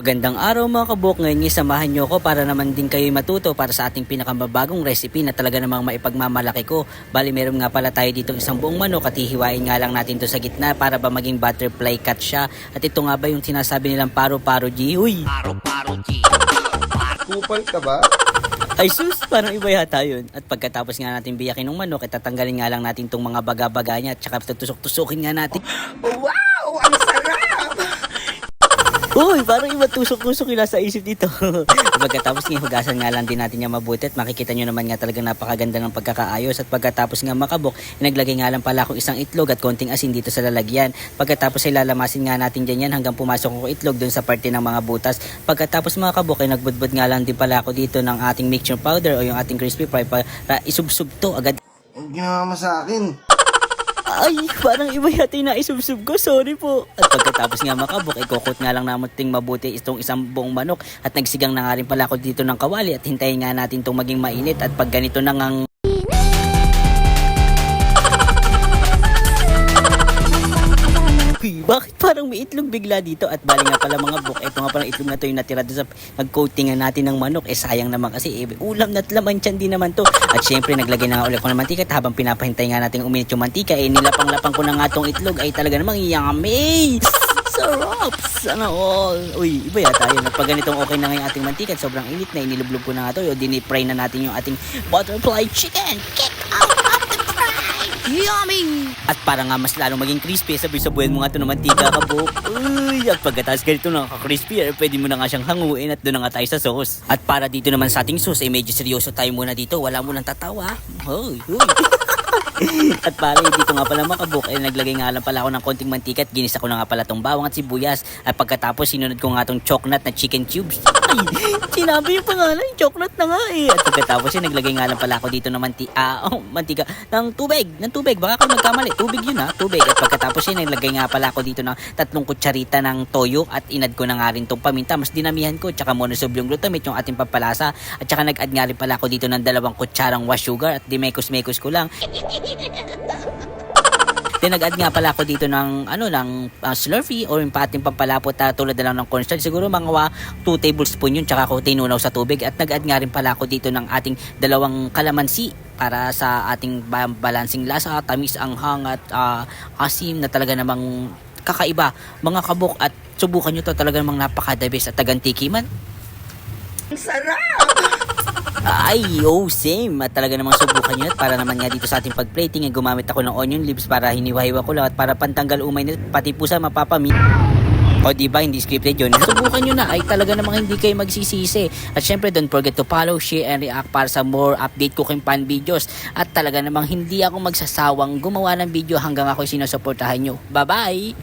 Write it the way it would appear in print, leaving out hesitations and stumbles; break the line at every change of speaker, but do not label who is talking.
Gandang araw mga kabuk, ngayon samahan nyo ko para naman din kayo matuto para sa ating pinakamabagong recipe na talaga namang maipagmamalaki ko. Bali meron nga pala tayo dito isang buong manok at hihiwain nga lang natin to sa gitna para ba maging butterfly cut siya. At ito nga ba yung sinasabi nilang paro-paro G? Uy!
Paro-paro G.
Kupal ka ba?
Ay sus, parang iba yata yun. At pagkatapos nga natin biyakin ng manok, itatanggalin nga lang natin tong mga baga-baga niya at saka tutusok-tusukin nga natin.
Wow! Ang sarap!
Uy, parang iba tusok-tusok yung nasa isip dito. Pagkatapos nga hugasan nga lang din natin niya mabuti at makikita nyo naman nga talagang napakaganda ng pagkakaayos. At pagkatapos nga makabok, naglagay nga lang pala akong isang itlog at konting asin dito sa lalagyan. Pagkatapos ay lalamasin nga natin dyan yan hanggang pumasok ko itlog dun sa parte ng mga butas. Pagkatapos mga kabok ay nagbudbud nga lang din pala ako dito ng ating mixture powder o yung ating crispy fry para isubsub to agad.
Ang ginawa mo sa akin.
Ay, parang iba yata yung naisubsub ko. Sorry po. At pagkatapos nga makabok, ikukot nga lang natin mabuti itong isang buong manok. At nagsigang na nga rin pala ako dito ng kawali at hintayin nga natin itong maging mainit. At pag ganito na ngang bakit parang may itlog bigla dito? At bali nga pala mga buk, ito nga pala itlog na to yung natira doon sa nag-coatingan natin ng manok. Sayang naman kasi ulam na laman tiyan din naman to. At syempre naglagay na nga ulit ko ng mantika at habang pinapahintay nga natin uminit yung mantika, nilapang-lapang ko na nga tong itlog ay talaga namang yummy! Sarap! Sana all! Uy, iba yata yun. At pag ganitong okay na nga yung ating mantika at sobrang init na, inilublog ko na nga to. Dinipry na natin yung ating butterfly chicken. Kick out of the fry! Yummy! At para nga mas lalong maging crispy, sabi-sabuhin mo nga ito ng mantika ka po. Uy! At pagkatapos ganito nakaka-crispy, pwede mo na nga siyang hanguin at doon na nga tayo sa sauce. At para dito naman sa ating sauce, medyo seryoso tayo muna dito. Wala mo nang tatawa. Hoy! At para dito nga pala makabuk, naglagay nga lang pala ako ng konting mantika at ginisa ko na nga pala tong bawang at sibuyas. At pagkatapos sinunod ko nga tong chocolate na chicken cubes. Ay, sinabi yung pangalan, chocolate na nga eh. At pagkatapos naglagay nga lang pala ako dito ng mantika ng tubig. Baka ako magkamali, tubig yun ha, tubig. At pagkatapos naglagay nga pala ako dito ng 3 kutsarita ng toyo at inad ko na nga rin tong paminta. Mas dinamihan ko, tsaka monosodium glutamate yung ating pampalasa. At tsaka nag-add nga rin pala ako dito ng 2 kutsarang wash sugar at dimekos-mekos ko lang. Then nag-add nga pala ako dito ng Slurpee o yung pating pampalapot tulad na lang ng cornstarch. Siguro mga 2 tablespoon yun tsaka ako tinunaw sa tubig. At nag-add nga rin pala ako dito ng ating 2 kalamansi para sa ating balancing lasa, tamis, anghang at asim na talaga namang kakaiba mga kabuk. At subukan nyo to, talaga namang napaka-the best at tagantikiman.
Ang sarap!
Ay, same. At talaga namang subukan nyo. At para naman nga dito sa ating pag-plating, gumamit ako ng onion leaves para hiniwa-hiwa ko lang at para pantanggal umay nito, pati pusa mapapamit. O diba, hindi scripted yun. Subukan nyo na, ay talaga namang hindi kayo magsisisi. At syempre, don't forget to follow, share, and react para sa more update cooking pan videos. At talaga namang hindi ako magsasawang gumawa ng video hanggang ako sinusuportahan nyo. Bye-bye!